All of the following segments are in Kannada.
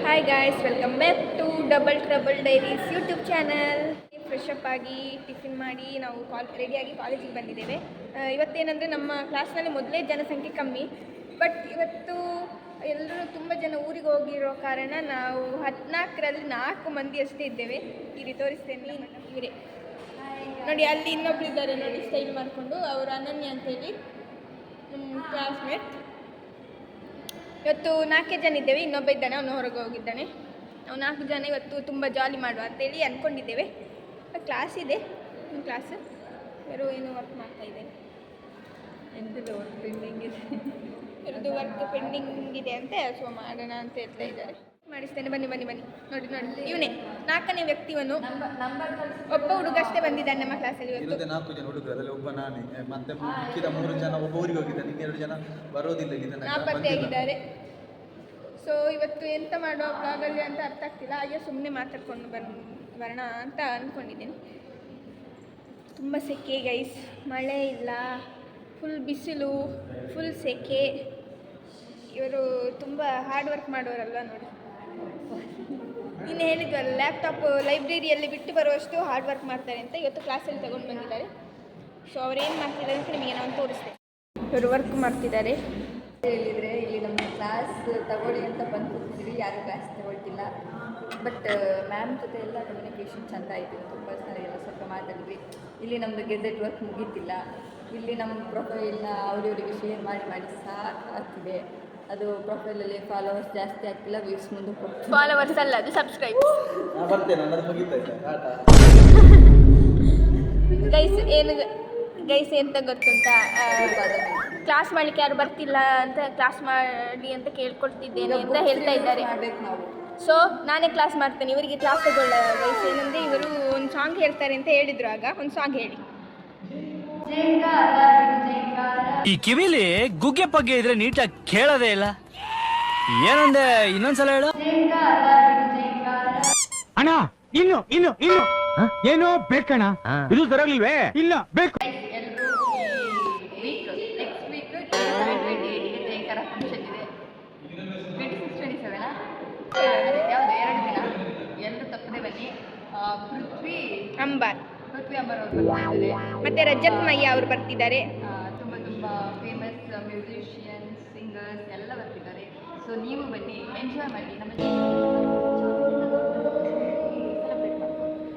Hi guys, welcome back to Double Trouble Diaries YouTube channel. Fresh up ಆಗಿ ಟಿಫಿನ್ ಮಾಡಿ ನಾವು ರೆಡಿಯಾಗಿ ಕಾಲೇಜಿಗೆ ಬಂದಿದ್ದೇವೆ. ಇವತ್ತೇನೆಂದರೆ ನಮ್ಮ ಕ್ಲಾಸ್ನಲ್ಲಿ ಮೊದಲೇ ಜನಸಂಖ್ಯೆ ಕಮ್ಮಿ, ಬಟ್ ಇವತ್ತು ಎಲ್ಲರೂ ತುಂಬ ಜನ ಊರಿಗೆ ಹೋಗಿರೋ ಕಾರಣ ನಾವು 14ರಲ್ಲಿ 4 ಮಂದಿ ಅಷ್ಟೇ ಇದ್ದೇವೆ. ಇಲ್ಲಿ ತೋರಿಸ್ತೇನೆ, ಇವರೇ ನೋಡಿ. ಅಲ್ಲಿ ಇನ್ನೊಬ್ರು ಇದ್ದಾರೆ ನೋಡಿ, ಸ್ಟೈಲ್ ಮಾಡಿಕೊಂಡು. ಅವರು ಅನನ್ಯ ಅಂತೇಳಿ ನಮ್ಮ ಕ್ಲಾಸ್ಮೇಟ್. ಇವತ್ತು 4 ಜನ ಇದ್ದೇವೆ, ಇನ್ನೊಬ್ಬ ಇದ್ದಾನೆ, ಅವನು ಹೊರಗೆ ಹೋಗಿದ್ದಾನೆ. ನಾವು 4 ಜನ ಇವತ್ತು ತುಂಬ ಜಾಲಿ ಮಾಡುವ ಅಂತೇಳಿ ಅಂದ್ಕೊಂಡಿದ್ದೇವೆ. ಕ್ಲಾಸ್ ಇದೆ, ಕ್ಲಾಸ್ ಯಾರೋ ಏನೋ ವರ್ಕ್ ಮಾಡ್ತಾ ಇದ್ದೇನೆ. ಎಂಥದ್ದು ವರ್ಕ್ ಪೆಂಡಿಂಗ್ ಇದೆ, ಇರೋದು ವರ್ಕ್ ಪೆಂಡಿಂಗ್ ಇದೆ ಅಂತ, ಸೊ ಮಾಡೋಣ ಅಂತ ಹೇಳ್ತಾ ಇದ್ದಾರೆ. ಮಾಡಿಸ್ತೇನೆ, ಬನ್ನಿ ಬನ್ನಿ ಬನ್ನಿ. ನೋಡಿ ನೋಡಿ, ಇವನೇ 4ನೇ ವ್ಯಕ್ತಿವನು. ಒಬ್ಬ ಹುಡುಗ ಅಷ್ಟೇ ಬಂದಿದ್ದಾನೆ ನಮ್ಮ ಕ್ಲಾಸಲ್ಲಿ ಇವತ್ತು. 4 ಜನ ಹುಡುಗರು, ಅದರಲ್ಲಿ ಒಬ್ಬ ನಾನೇ. ಮತ್ತೆ ಮಿಕ್ಕಿದ 3 ಜನ ಒಬ್ಬ ಊರಿಗೆ ಹೋಗಿದ್ದಾನೆ, 2 ಜನ ಬರೋದಿಲ್ಲ, ನಾಪತ್ತೆಯಾಗಿದ್ದಾರೆ. ಸೊ ಇವತ್ತು ಎಂತ ಮಾಡುವ ಬ್ಲಾಗಲ್ಲಿ ಅಂತ ಅರ್ಥ ಆಗ್ತಿಲ್ಲ. ಹಾಗೆ ಸುಮ್ಮನೆ ಮಾತಾಡ್ಕೊಂಡು ಬರೋಣ ಅಂತ ಅಂದ್ಕೊಂಡಿದ್ದೀನಿ. ತುಂಬ ಸೆಕೆ ಗೈಸ್, ಮಳೆ ಇಲ್ಲ, ಫುಲ್ ಬಿಸಿಲು, ಫುಲ್ ಸೆಕೆ. ಇವರು ತುಂಬ ಹಾರ್ಡ್ ವರ್ಕ್ ಮಾಡೋರಲ್ವ ನೋಡಿ. ಇನ್ನು ಹೇಳಿದ್ವಲ್ಲ, ಲ್ಯಾಪ್ಟಾಪ್ ಲೈಬ್ರರಿಯಲ್ಲಿ ಬಿಟ್ಟು ಬರುವಷ್ಟು ಹಾರ್ಡ್ ವರ್ಕ್ ಮಾಡ್ತಾರೆ ಅಂತ ಇವತ್ತು ಕ್ಲಾಸಲ್ಲಿ ತಗೊಂಡು ಬಂದಿದ್ದಾರೆ. ಸೊ ಅವ್ರೇನು ಮಾಡ್ತಿದ್ದಾರೆ ಅಂತ ನಿಮಗೆ ನಾನು ತೋರಿಸ್ತೇನೆ. ಇವರು ವರ್ಕ್ ಮಾಡ್ತಿದ್ದಾರೆ. ಹೇಳಿದರೆ ಇಲ್ಲಿ ನಮ್ಮ ಕ್ಲಾಸ್ ತಗೊಳ್ಳಿ ಅಂತ ಬಂದು ಕೂತಿದ್ವಿ, ಯಾರೂ ಕ್ಲಾಸ್ ತಗೊಳ್ತಿಲ್ಲ. ಬಟ್ ಮ್ಯಾಮ್ ಜೊತೆ ಎಲ್ಲ ಕಮ್ಯುನಿಕೇಷನ್ ಚೆಂದ ಆಯಿತು, ತುಂಬ ಸರಿ ಎಲ್ಲ ಸ್ವಲ್ಪ ಮಾತಾಡಿದ್ವಿ. ಇಲ್ಲಿ ನಮ್ಮದು ಗೆಜೆಟ್ ವರ್ಕ್ ಮುಗೀತಿಲ್ಲ. ಇಲ್ಲಿ ನಮ್ಮ ಪ್ರೊಫೈಲ್ನ ಅವರವರಿಗೆ ಶೇರ್ ಮಾಡಿ ಸಾಕಾಗ್ತಿದೆ. ಅದು ಪ್ರೊಫೈಲಲ್ಲಿ ಫಾಲೋವರ್ಸ್ ಜಾಸ್ತಿ ಆಗ್ತಿಲ್ಲ, ವ್ಯೂಸ್ ಮುಂದೆ ಫಾಲೋವರ್ಸ್ ಅಲ್ಲ, ಅದು ಸಬ್ಸ್ಕ್ರೈಬ್. ಗೈಸ್ ಎಂತ ಗೊತ್ತುಂಟಾ, ಕ್ಲಾಸ್ ಮಾಡಲಿಕ್ಕೆ ಯಾರು ಬರ್ತಿಲ್ಲ ಅಂತ, ಕ್ಲಾಸ್ ಮಾಡಿ ಅಂತ ಕೇಳ್ಕೊಳ್ತಿದ್ದೇನೆ ಅಂತ ಹೇಳ್ತಾ ಇದ್ದಾರೆ. ಸೊ ನಾನೇ ಕ್ಲಾಸ್ ಮಾಡ್ತೇನೆ, ಇವರಿಗೆ ಕ್ಲಾಸ್ ತಗೊಳ್ಳ. ಗೈಸ್ ಏನಂದರೆ ಇವರು ಒಂದು ಸಾಂಗ್ ಹೇಳ್ತಾರೆ ಅಂತ ಹೇಳಿದ್ರು. ಆಗ ಒಂದು ಸಾಂಗ್ ಹೇಳಿ. ಈ ಕಿವಿಲಿ ಗುಗ್ಗೆ ಪಗ್ಗೆ ಇದ್ರೆ ನೀಟಾಗಿ ಕೇಳೋದೇ ಇಲ್ಲ. ಏನಂದೆ, ಇನ್ನೊಂದ್ಸಲ ಹೇಳು. ಅಣ್ಣ ಇನ್ನು ಇನ್ನು ಇನ್ನು ಏನೋ ಬೇಕಣ್ಣ, ಇದು ತರಲಿಲ್ವೇ? ಇಲ್ಲ ಬೇಕು. ಫಂಕ್ಷನ್ ಇದೆ 26-27 ಯಾವುದು 2 ದಿನ. ಎಲ್ಲರೂ ತಪ್ಪದೆ ಬನ್ನಿ. ಪೃಥ್ವಿ ಅಂಬರ್ ಅವರು ಬರ್ತಿದ್ದಾರೆ, ಮತ್ತೆ ರಜತ್ ಮಯ್ಯ ಅವರು ಬರ್ತಿದ್ದಾರೆ. ತುಂಬ ಫೇಮಸ್ ಮ್ಯೂಸಿಷಿಯನ್ಸ್, ಸಿಂಗರ್ಸ್ ಎಲ್ಲ ಬರ್ತಿದ್ದಾರೆ. ಸೊ ನೀವು ಬನ್ನಿ, ಎಂಜಾಯ್ ಮಾಡಿ.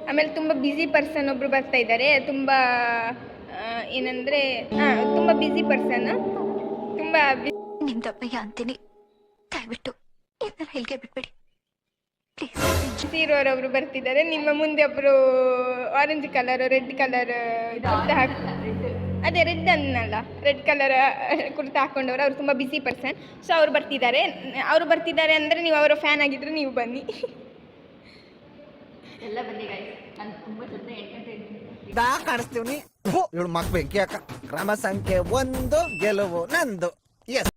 ಆಮೇಲೆ ತುಂಬ ಬ್ಯುಸಿ ಪರ್ಸನ್ ಒಬ್ಬರು ಬರ್ತಾ ಇದ್ದಾರೆ. ತುಂಬ ಏನಂದರೆ ತುಂಬ ಬ್ಯುಸಿ ಪರ್ಸನ್, ತುಂಬ ನಿಮ್ದಪ್ಪಯ್ಯ ಅಂತೀನಿ, ದಯವಿಟ್ಟು ಇದನ್ನ ಹೇಳಿಕೆ ಬಿಟ್ಬಿಡಿ ಪ್ಲೀಸ್. ಇರೋರೊಬ್ರು ಬರ್ತಿದ್ದಾರೆ. ನಿಮ್ಮ ಮುಂದೆ ಒಬ್ಬರು orange colour, red colour kurta ಅದೇ ರೆಡ್ ಅನ್ನಲ್ಲ, ರೆಡ್ ಕಲರ್ ಕುರ್ತಾ ಹಾಕೊಂಡವರು, ಅವ್ರು ತುಂಬ ಬ್ಯುಸಿ ಪರ್ಸನ್. ಸೊ ಅವ್ರು ಬರ್ತಿದ್ದಾರೆ ಅಂದರೆ ನೀವು ಅವರ ಫ್ಯಾನ್ ಆಗಿದ್ರೆ ನೀವು ಬನ್ನಿ. ಎಲ್ಲ ಬನ್ನಿ ಗೈಸ್, ನಾನು ತುಂಬ ಜೊತೆ ಎಂಟರ್ಟೈನ್ಮೆಂಟ್ ಕಾಣಿಸ್ತೀವಿ. ಇವಳು ಮಕ್ ಬೆಂಕಿ ಅಕ್ಕ. ಕ್ರಮ ಸಂಖ್ಯೆ 1, ಗೆಲುವು ನಂದು. ಎಸ್.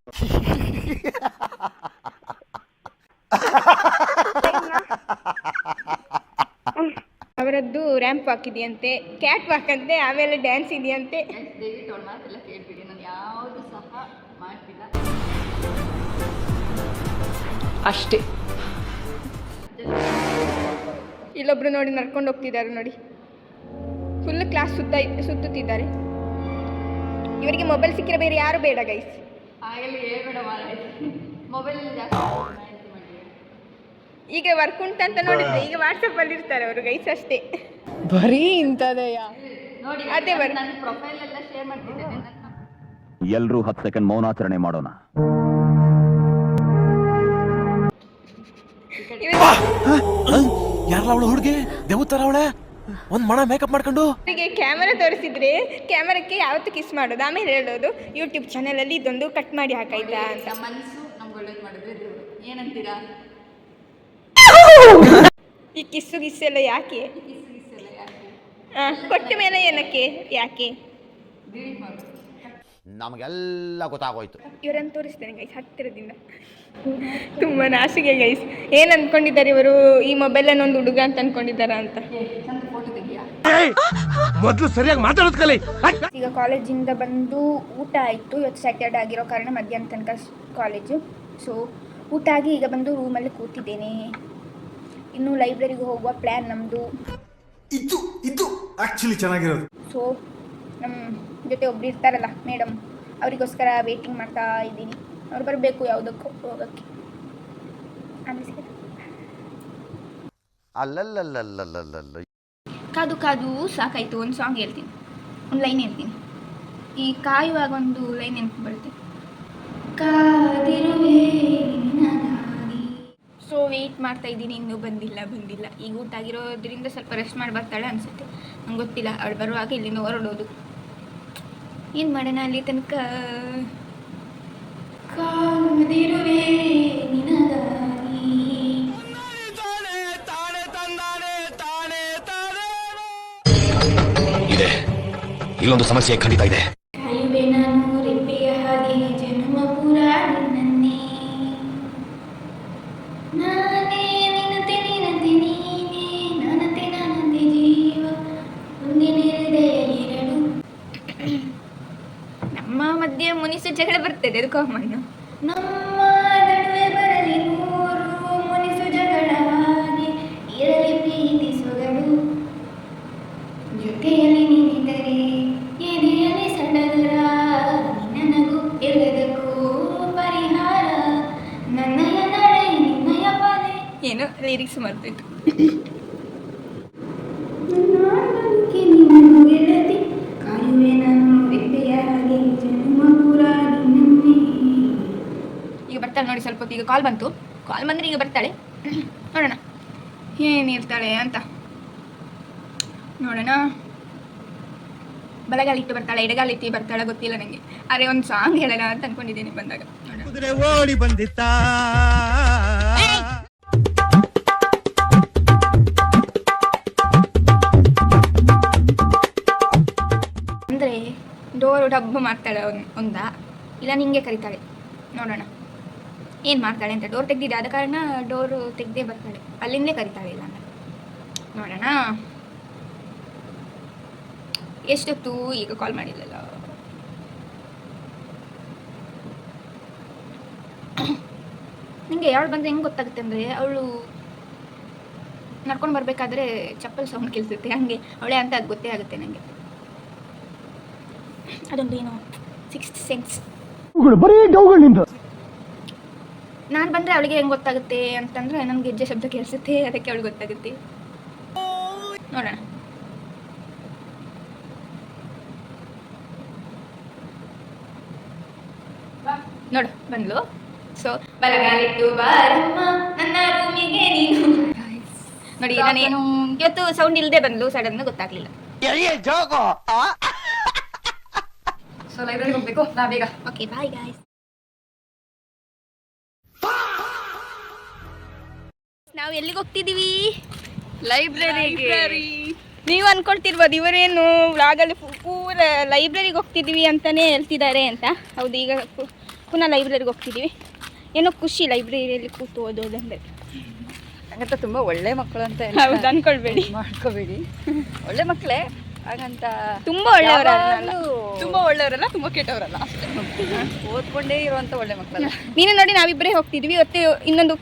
ಅವರದ್ದು ರ್ಯಾಂಪ್ ವಾಕ್ ಇದೆಯಂತೆ, ಕ್ಯಾಟ್ ವಾಕ್ ಅಂತೆ, ಆಮೇಲೆ ಡ್ಯಾನ್ಸ್ ಇದೆಯಂತೆ. ದಯವಿಟ್ಟು ಅವ್ರ ಮಾತೆಲ್ಲ ಕೇಳ್ಬಿಡಿ, ನಾನು ಯಾವುದು ಸಹ ಮಾಡ್ತಿಲ್ಲ ಅಷ್ಟೇ. ಇಲ್ಲೊಬ್ರು ನೋಡಿ ನಡ್ಕೊಂಡು ಹೋಗ್ತಿದ್ದಾರೆ ನೋಡಿ, ಫುಲ್ ಕ್ಲಾಸ್ ಸುತ್ತುತ್ತಿದ್ದಾರೆ. ಇವರಿಗೆ ಮೊಬೈಲ್ ಸಿಕ್ಕಿದ್ರೆ ಬೇರೆ ಯಾರು ಬೇಡ ಗೈಸ್. ಆಗಲಿ ಹೇಳ್ಬೇಡ ಮಾರಾಯ, ಮೊಬೈಲಲ್ಲಿ ಜಾಸ್ತಿ ಮಾಡಿ. ಈಗ ವರ್ಕ್ ಉಂಟಂತ ನೋಡಿದ್ರೆ ಈಗ ವಾಟ್ಸಪ್ಪಲ್ಲಿ ಇರ್ತಾರೆ ಅವರು ಗೈಸ್, ಅಷ್ಟೇ. ಬರೀ ಇಂಥದೆಯ ನೋಡಿ, ಅದೇ ನನ್ನ ಪ್ರೊಫೈಲ್ ಎಲ್ಲ ಶೇರ್ ಮಾಡ್ತಿದ್ದೇನೆ. ಎಲ್ರೂ 10 ಸೆಕೆಂಡ್ ಮೌನಾಚರಣೆ ಮಾಡೋಣ. ಯಾರಲ್ಲ ಅವಳು ಹುಡುಗಿ ದೇವತರ ಅವಳೆ, ಒಂದ್ ಮಣ ಮೇಕಪ್ ಮಾಡ್ಕೊಂಡು ಇವರಿಗೆ ಕ್ಯಾಮರಾ ತೋರಿಸಿದ್ರೆ ಕ್ಯಾಮರಕ್ಕೆ ಯಾವತ್ತು ಕಿಸ್ ಮಾಡೋದು, ಆಮೇಲೆ ಹೇಳೋದು ಯೂಟ್ಯೂಬ್ ಚಾನಲಲ್ಲಿ ಇದೊಂದು ಕಟ್ ಮಾಡಿ ಹಾಕಿಲ್ಲ ಅಂತ. ಮನಸ್ಸು ನಮ್ಗೆ ಒಳ್ಳೇದು ಮಾಡಿದ್ರೆ ದೇವರು, ಏನಂತೀರಾ? ಈ ಕಿಸ್ಸೆಲ್ಲ ಯಾಕೆ? ಕೊಟ್ಟ ಮೇಲೆ ಏನಕ್ಕೆ, ಯಾಕೆ? ನಮಗೆಲ್ಲ ಗೊತ್ತಾಗೋಯ್ತು. ಇವರನ್ನು ತೋರಿಸ್ತೇನೆ ಗೈಸ್ ಹತ್ತಿರದಿಂದ. ತುಂಬ ನಾಸಿಗೆ ಗೈಸ್. ಏನು ಅಂದ್ಕೊಂಡಿದ್ದಾರೆ ಇವರು, ಈ ಮೊಬೈಲನ್ನು ಒಂದು ಹುಡುಗ ಅಂತ ಅಂದ್ಕೊಂಡಿದ್ದಾರಾ ಅಂತ. ಮೊದಲು ಸರಿಯಾಗಿ ಮಾತಾಡೋದು ಕಲಿ. ಈಗ ಕಾಲೇಜಿಂದ ಬಂದು ಊಟ ಆಯಿತು. ಇವತ್ತು ಸ್ಯಾಟರ್ಡೆ ಆಗಿರೋ ಕಾರಣ ಮಧ್ಯಾಹ್ನ ತನಕ ಕಾಲೇಜು. ಸೊ ಊಟ ಆಗಿ ಈಗ ಬಂದು ರೂಮಲ್ಲಿ ಕೂತಿದ್ದೇನೆ. ಇನ್ನು ಲೈಬ್ರರಿಗೆ ಹೋಗುವ ಪ್ಲ್ಯಾನ್ ನಮ್ಮದು. ಇದು ಆಕ್ಚುಲಿ ಚೆನ್ನಾಗಿರೋದು. ಸೊ ನಮ್ಮ ಜೊತೆ ಒಬ್ರು ಇರ್ತಾರಲ್ಲ ಮೇಡಮ್, ಅವರಿಗೋಸ್ಕರ ವೇಟಿಂಗ್ ಮಾಡ್ತಾ ಇದ್ದೀನಿ. ಅವ್ರು ಬರಬೇಕು ಯಾವುದಕ್ಕೂ ಹೋಗೋಕ್ಕೆ. ಅಲ್ಲಲ್ಲಲ್ಲಲ್ಲಲ್ಲಲ್ಲ ಕಾದು ಕಾದು ಸಾಕಾಯಿತು. ಒಂದು ಸಾಂಗ್ ಹೇಳ್ತೀನಿ, ಒಂದು ಲೈನ್ ಹೇಳ್ತೀನಿ. ಈ ಕಾಯುವಾಗ ಒಂದು ಲೈನ್ ನೆನಪು ಬರುತ್ತೆ, ಕಾದಿರುವೆ ನಿನಗಾಗಿ. ಸೊ ವೆಯ್ಟ್ ಮಾಡ್ತಾ ಇದ್ದೀನಿ, ಇನ್ನೂ ಬಂದಿಲ್ಲ. ಈಗ ಊಟ ಆಗಿರೋದ್ರಿಂದ ಸ್ವಲ್ಪ ರೆಸ್ಟ್ ಮಾಡಿ ಬರ್ತಾಳೆ ಅನಿಸುತ್ತೆ, ನಂಗೆ ಗೊತ್ತಿಲ್ಲ. ಅವಳು ಬರುವಾಗ ಇಲ್ಲಿಂದ ಹೊರಡೋದು. ಏನು ಮಾಡೋಣ ಅಲ್ಲಿ ತನಕ. ಕಾದಿರುವೆ ನಿನಗಾಗಿ. ಇದೆ, ಇಲ್ಲೊಂದು ಸಮಸ್ಯೆ ಖಂಡಿತ ಇದೆ. ಕಾಯುವೆ ನಾನು ರೆಪ್ಪೆಯ ಹಾಗೆ ಜನ್ಮ ಪುರ ನಿನ್ನನ್ನೇ. ನಾನೇ ನಿನ್ನತೆ ನೀನತೆ ನೀನೇ, ನಾನತೆ ನಾನತೆ ಜೀವ, ಒಂದಿನ ಹೃದಯ ಎರಡು. ನಮ್ಮ ಮಧ್ಯೆ ಮುನಿಸು ಜಗಳ ಬರ್ತದೆ, ಅದು ಕಾಮನ್. ನಮ್ಮ ನಡುವೆ ಬರಲಿ ಮೂರು ಮುನಿಸು ಜಗಳ ಹಾಗೆ, ಇರಲಿ ಪ್ರೀತಿ ಸೊಗಡು, ಜೊತೆಯಲ್ಲಿ ನೀನಿದ್ದರೆ ಎದೆಯಲ್ಲಿ ಸಡಗರ, ನಿನ್ನ ನಗು ಎಲ್ಲದಕ್ಕೂ ಪರಿಹಾರ, ನನ್ನಯ ನಡೆ ನಿನ್ನಯ ಪದೆ. ಏನೋ ಲಿರಿಕ್ಸ್ ಮರ್ತೋಯ್ತು. ನಿನ್ನನ್ನು ಗೆಳತಿ, ಕಾಯುವೆ ನಾನು ರೆಪ್ಪೆಯ ಹಾಗೆ ಜನ್ಮ ಪುರ ನಿನ್ನನ್ನೇ. ಈಗ ಬರ್ತಾಳೆ ನೋಡಿ, ಸ್ವಲ್ಪ ಹೊತ್ತು. ಈಗ ಕಾಲ್ ಬಂತು, ಕಾಲ್ ಬಂದರೆ ಈಗ ಬರ್ತಾಳೆ. ನೋಡೋಣ ಏನಿರ್ತಾಳೆ ಅಂತ ನೋಡೋಣ. ಬಲಗಾಲಿಟ್ಟು ಬರ್ತಾಳೆ, ಎಡಗಾಲಿಟ್ಟು ಬರ್ತಾಳೆ, ಗೊತ್ತಿಲ್ಲ ನನಗೆ. ಅರೆ ಒಂದು ಸಾಂಗ್ ಹೇಳೋಣ ಅಂತ ಅನ್ಕೊಂಡಿದ್ದೇನೆ ಬಂದಾಗ. ಕುದುರೆ ಓಡಿ ಬಂದಿತ್ತ. ಅಂದರೆ ಡೋರು ಡಬ್ಬು ಮಾಡ್ತಾಳೆ ಒಂದ, ಇಲ್ಲ ನಿಂಗೆ ಕರಿತಾಳೆ. ನೋಡೋಣ ಏನು ಮಾಡ್ತಾಳೆ ಅಂತ. ಡೋರ್ ತೆಗ್ದಿದೆ, ಆದ ಕಾರಣ ಡೋರು ತೆಗ್ದೇ ಬರ್ತಾಳೆ, ಅಲ್ಲಿಂದೇ ಕರಿತಾಳೆ. ಇಲ್ಲ ಅಂದರೆ ನೋಡೋಣ. ಎಷ್ಟೊತ್ತು ಈಗ ಕಾಲ್ ಮಾಡಿಲ್ಲಲ್ಲ. ನಿಂಗೆ ಯಾರು ಬಂದರೆ ಹೆಂಗೆ ಗೊತ್ತಾಗುತ್ತೆ ಅಂದರೆ, ಅವಳು ನಡ್ಕೊಂಡು ಬರಬೇಕಾದ್ರೆ ಚಪ್ಪಲ್ ಸೌಂಡ್ ಕೇಳಿಸುತ್ತೆ, ಹಾಗೆ ಅವಳೇ ಅಂತ ಅದು ಗೊತ್ತೇ ಆಗುತ್ತೆ ನನಗೆ. ಅದೊಂದು ಏನು ಸಿಕ್ಸ್ತ್ ಸೆನ್ಸ್. ನಾನು ಬಂದರೆ ಅವಳಿಗೆ ಹೆಂಗೆ ಗೊತ್ತಾಗುತ್ತೆ ಅಂತಂದರೆ, ನನಗೆ ಹೆಜ್ಜೆ ಶಬ್ದ ಕೇಳಿಸುತ್ತೆ, ಅದಕ್ಕೆ ಅವಳಿಗೆ ಗೊತ್ತಾಗುತ್ತೆ. ನೋಡೋಣ. ನೋಡು ಬಂದ್ಲು. ಸೊ ಬಲಗಾಲಿಟ್ಟು ಬಾರಮ್ಮ ನನ್ನ ರೂಮಿಗೆ ನೀನು. ನೋಡಿ ನಾನು ಇವತ್ತು ಸೌಂಡ್ ಇಲ್ಲದೆ ಬಂದ್ಲು, ಸಡನ್ ಗೊತ್ತಾಗ್ಲಿಲ್ಲ. ಸೊ ಲೈಬ್ರರಿಗೆ ಹೋಗ್ಬೇಕು ನಾ ಬೇಗ. Okay bye guys. ನಾವು ಎಲ್ಲಿಗೆ ಹೋಗ್ತಿದ್ದೀವಿ? ಲೈಬ್ರರಿ. ನೀವು ಅನ್ಕೊಳ್ತಿರ್ಬೋದು ಇವರೇನು ವ್ಲಾಗಲ್ಲಿ ಪೂರ ಲೈಬ್ರರಿಗೆ ಹೋಗ್ತಿದ್ದೀವಿ ಅಂತಲೇ ಹೇಳ್ತಿದ್ದಾರೆ ಅಂತ. ಹೌದು, ಈಗ ಪುನಃ ಲೈಬ್ರರಿಗೆ ಹೋಗ್ತಿದ್ದೀವಿ. ಏನೋ ಖುಷಿ ಲೈಬ್ರರಿಯಲ್ಲಿ ಕೂತು ಓದೋದಂದರೆ. ಹಾಗಂತ ತುಂಬ ಒಳ್ಳೆ ಮಕ್ಕಳು ಅಂತ ಹೌದು ಅನ್ಕೊಳ್ಬೇಡಿ, ಮಾಡ್ಕೋಬೇಡಿ. ಒಳ್ಳೆ ಮಕ್ಕಳೇ, ಹಾಗಂತ ತುಂಬ ಒಳ್ಳೆಯವರಲ್ಲ, ತುಂಬ ಒಳ್ಳೆಯವರಲ್ಲ, ತುಂಬ ಕೆಟ್ಟವರಲ್ಲ, ಓದ್ಕೊಂಡೇ ಇರುವಂಥ ಒಳ್ಳೆ ಮಕ್ಕಳಲ್ಲ. ನೀನು ನೋಡಿ ನಾವಿಬ್ಬರೇ ಹೋಗ್ತಿದ್ವಿ. ಇವತ್ತು ಇನ್ನೊಂದು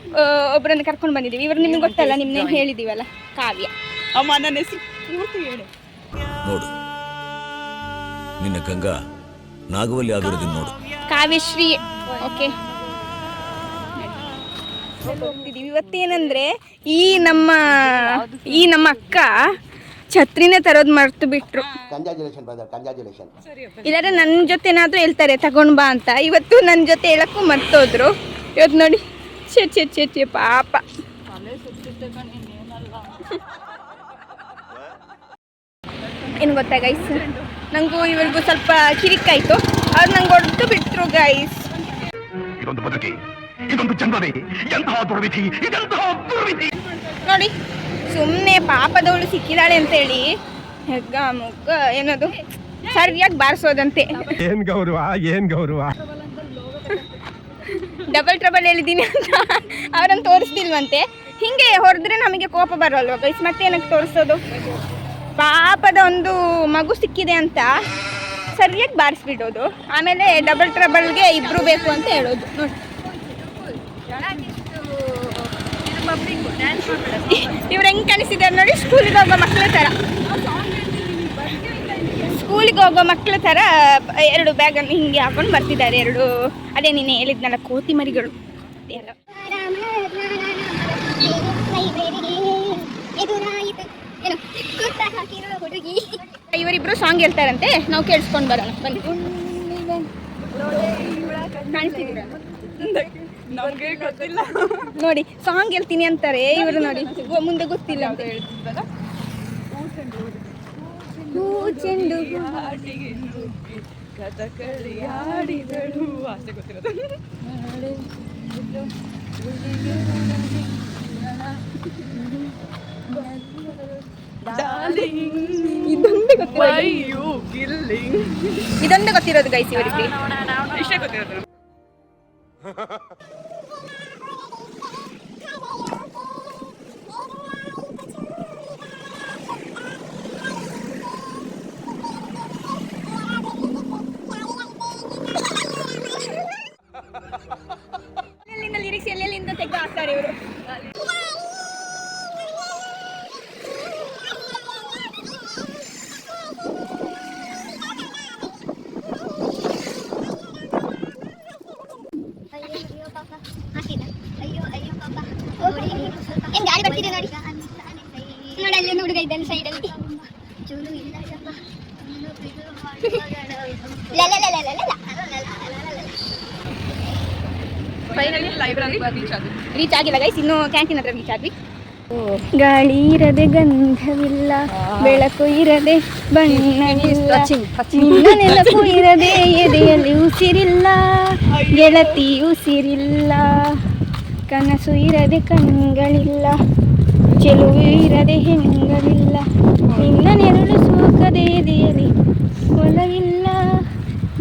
ಒಬ್ಬರನ್ನು ಕರ್ಕೊಂಡು ಬಂದಿದ್ದೀವಿ. ಇವರು ನಿಮ್ಗೆ ಗೊತ್ತಲ್ಲ, ನಿಮ್ಮನ್ನೇ ಹೇಳಿದ್ದೀವಲ್ಲ, ಕಾವ್ಯ. ಅಮ್ಮ ನನ್ನ ಹೆಸರು ಪೂರ್ತಿ ಹೇಳು. ನೋಡು, ನಿನ್ನ ಗಂಗಾ ನಾಗವಲ್ಲಿ ಆಗಿರೋದನ್ನ ನೋಡು. ಕಾವ್ಯಶ್ರೀ. ಓಕೆ ಹೋಗ್ತಿದ್ದೀವಿ. ಇವತ್ತೇನಂದರೆ ಈ ನಮ್ಮ ಅಕ್ಕ ಛತ್ರಿನೇ ತರೋದು ಮರ್ತು ಬಿಟ್ರು. ಇಲ್ಲಾದ್ರೆ ನನ್ನ ಜೊತೆ ಏನಾದರೂ ಹೇಳ್ತಾರೆ ತಗೊಂಡ್ ಬಾ ಅಂತ. ಇವತ್ತು ನನ್ನ ಜೊತೆ ಹೇಳಕ್ಕೂ ಮರ್ತೋದ್ರು. ಇವತ್ತು ನೋಡಿ ಚೆ ಪಾಪ. ಏನು ಗೊತ್ತಾ ಗೈಸ್, ನನಗೂ ಇವ್ರಿಗೂ ಸ್ವಲ್ಪ ಕಿರಿಕಾಯ್ತು. ಅವ್ರು ನಂಗೆ ಹೊಡೆದು ಬಿಟ್ರು ಗೈಸ್. ಇದೊಂದು ಬದುಕಿ, ಇದೊಂದು ಜನ್ಮವೇ, ಎಂತಹ ದುರ್ವಿಧಿ, ಇದೆಂತಹ ದುರ್ವಿಧಿ. ನೋಡಿ ಸುಮ್ಮನೆ ಪಾಪದವಳು ಸಿಕ್ಕಿದಾಳೆ ಅಂತೇಳಿ ಹೆಗ್ಗ ಮುಗ್ಗ ಏನದು ಸರಿಯಾಗಿ ಬಾರಿಸೋದಂತೆ. ಏನ್ ಗೌರವ. ಡಬಲ್ ಟ್ರಬಲ್ ಹೇಳಿದ್ದೀನಿ ಅಂತ ಅವ್ರನ್ನ ತೋರಿಸ್ತಿಲ್ವಂತೆ. ಹಿಂಗೆ ಹೊಡೆದ್ರೆ ನಮಗೆ ಕೋಪ ಬರೋಲ್ವ ಗೈಸ್, ಮತ್ತೆ ಏನಕ್ಕೆ ತೋರಿಸೋದು? ಪಾಪದ ಒಂದು ಮಗು ಸಿಕ್ಕಿದೆ ಅಂತ ಸರಿಯಾಗಿ ಬಾರಿಸ್ಬಿಡೋದು, ಆಮೇಲೆ ಡಬಲ್ ಟ್ರಬಲ್ಗೆ ಇಬ್ರು ಬೇಕು ಅಂತ ಹೇಳೋದು. ನೋಡಿ ಇವ್ರು ಹೆಂಗೆ ಕಾಣಿಸಿದ್ದಾರೆ ನೋಡಿ, ಸ್ಕೂಲಿಗೆ ಹೋಗೋ ಮಕ್ಕಳ ಥರ. ಸ್ಕೂಲಿಗೆ ಹೋಗೋ ಮಕ್ಕಳ ಥರ 2 ಬ್ಯಾಗನ್ನು ಹಿಂಗೆ ಹಾಕೊಂಡು ಬರ್ತಿದ್ದಾರೆ. 2 ಅದೇ ನೀನು ಹೇಳಿದ್ನಲ್ಲ ಕೋತಿ ಮರಿಗಳು ಎಲ್ಲ. ಇವರಿಬ್ರು ಸಾಂಗ್ ಹೇಳ್ತಾರಂತೆ, ನಾವು ಕೇಳಿಸ್ಕೊಂಡು ಬರೋಣ ಬನ್ನಿ. ನೋಡಿ ಸಾಂಗ್ ಹೇಳ್ತೀನಿ ಅಂತಾರೆ ಇವರು, ನೋಡಿ ಮುಂದೆ ಗೊತ್ತಿಲ್ಲ ಅಂತ ಹೇಳ್ತಿದ್ವಲ್ಲ. ಚೆಂಡು ಇದೊಂದು ಗೊತ್ತಿರೋದು ಗೈಸ್ ಇವರಿಗೆ. ಇಷ್ಟೇ ಗೊತ್ತಿರೋದು. ಲಿರಿಕ್ಸ್ ಎಲ್ಲೆಲ್ಲಿಂದ ತೆಗೆದು ಹಾಕ್ತಾರೆ ಇವರು. ಏನ್ ಗಾಳಿ ಬರ್ತಿದೆ ನೋಡಿ, ನೋಡಿ ಅಲ್ಲೇ ಹುಡುಗ ಇದ್ದಾನೆ ಸೈಡಲ್ಲಿ. ಫೈನಲಿ ಲೈಬ್ರರಿ ರೀಚ್ ಆಗಿಲ್ಲ ಗೈಸ್, ಇನ್ನು ಕ್ಯಾಂಟೀನ್ ಹತ್ರ ರೀಚ್ ಆದ್ವಿ. ಗಾಳಿ ಇರದೆ ಗಂಧವಿಲ್ಲ, ಬೆಳಕು ಇರದೆ ಬಣ್ಣವಿಲ್ಲ, ನಿನ್ನ ನೆನಪು ಇರದೆ ಎದೆಯಲ್ಲಿ ಉಸಿರಿಲ್ಲ, ಗೆಳತಿ ಉಸಿರಿಲ್ಲ, ಕನಸು ಇರದೆ ಕಣ್ಗಳಿಲ್ಲ, ಚೆಲುವು ಇರದೆ ಹೆಣ್ಗಳಿಲ್ಲ, ನಿನ್ನ ನೆರಳು ಸೋಕದೆ ಎದೆಯಲ್ಲಿ ಒಲವಿಲ್ಲ,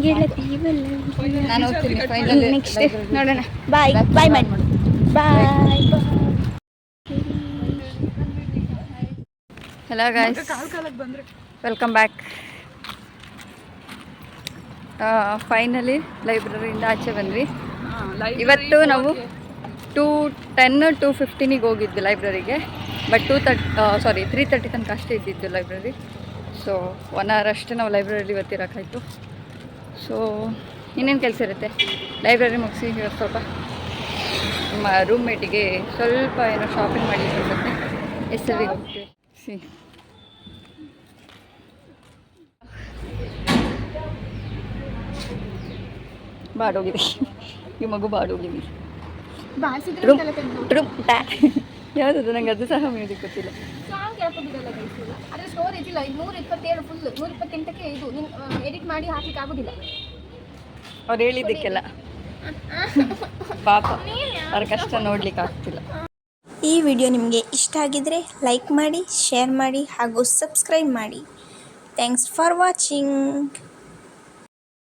ಗೆಳತಿ ನಾನು ಹೋಗ್ತೀನಿ ಫೈನಲ್. ನೆಕ್ಸ್ಟ್ ನೋಡೋಣ. ಬಾಯ್ ಬಾಯ್ ಮಾಡಿ bye. Hello guys, welcome back. Finally ಲೈಬ್ರರಿಯಿಂದ ಆಚೆ ಬಂದ್ವಿ. ಇವತ್ತು ನಾವು 2:10 2:15 ಹೋಗಿದ್ವಿ ಲೈಬ್ರರಿಗೆ. ಬಟ್ 3:30 ತನಕ ಅಷ್ಟೇ ಇದ್ದಿದ್ದು ಲೈಬ್ರರಿ. ಸೊ 1 hour ಅಷ್ಟೇ ನಾವು ಲೈಬ್ರರಿಲಿ ಇವತ್ತಿರೋಕ್ಕಾಯಿತು. ಸೊ ಇನ್ನೇನು ಕೆಲಸ ಇರುತ್ತೆ, ಲೈಬ್ರರಿ ಮುಗಿಸಿ ಇವತ್ತು ಸ್ವಲ್ಪ ನಮ್ಮ ರೂಮ್ಮೇಟಿಗೆ ಸ್ವಲ್ಪ ಏನೋ ಶಾಪಿಂಗ್ ಮಾಡಿ ಅನ್ಸುತ್ತೆ. ಎಸ್ಸರಿಗೆ ಹೋಗ್ತೀವಿ. ಸಿ ಬಾಡೋಗಿದೆ ಈ ಮಗು, ಬಾಡೋಗಿದೆ. ಯಾವುದದು ನಂಗೆ ಅದು ಸಹ ಮ್ಯೂಸಿಕ್ ಗೊತ್ತಿಲ್ಲ. ಸಾಂಗ್ ಹಾಕೋದಿಲ್ಲ ಗೈಸ್, ಅದ್ರ ಸ್ಟೋರೇಜ್ ಇಲ್ಲ. 127 ಫುಲ್, 128ಕ್ಕೆ ಇದು ಎಡಿಟ್ ಮಾಡಿ ಹಾಕ್ಲಿಕ್ಕೆ ಆಗೋದಿಲ್ಲ. ಅವ್ರು ಹೇಳಿದ್ದಕ್ಕೆಲ್ಲ ಪಾಪ ಅವ್ರ ಕಷ್ಟ ನೋಡ್ಲಿಕ್ಕೆ ಆಗ್ತಿಲ್ಲ. ಈ ವಿಡಿಯೋ ನಿಮಗೆ ಇಷ್ಟ ಆಗಿದ್ರೆ ಲೈಕ್ ಮಾಡಿ, ಶೇರ್ ಮಾಡಿ ಹಾಗೂ ಸಬ್ಸ್ಕ್ರೈಬ್ ಮಾಡಿ. Thanks for watching.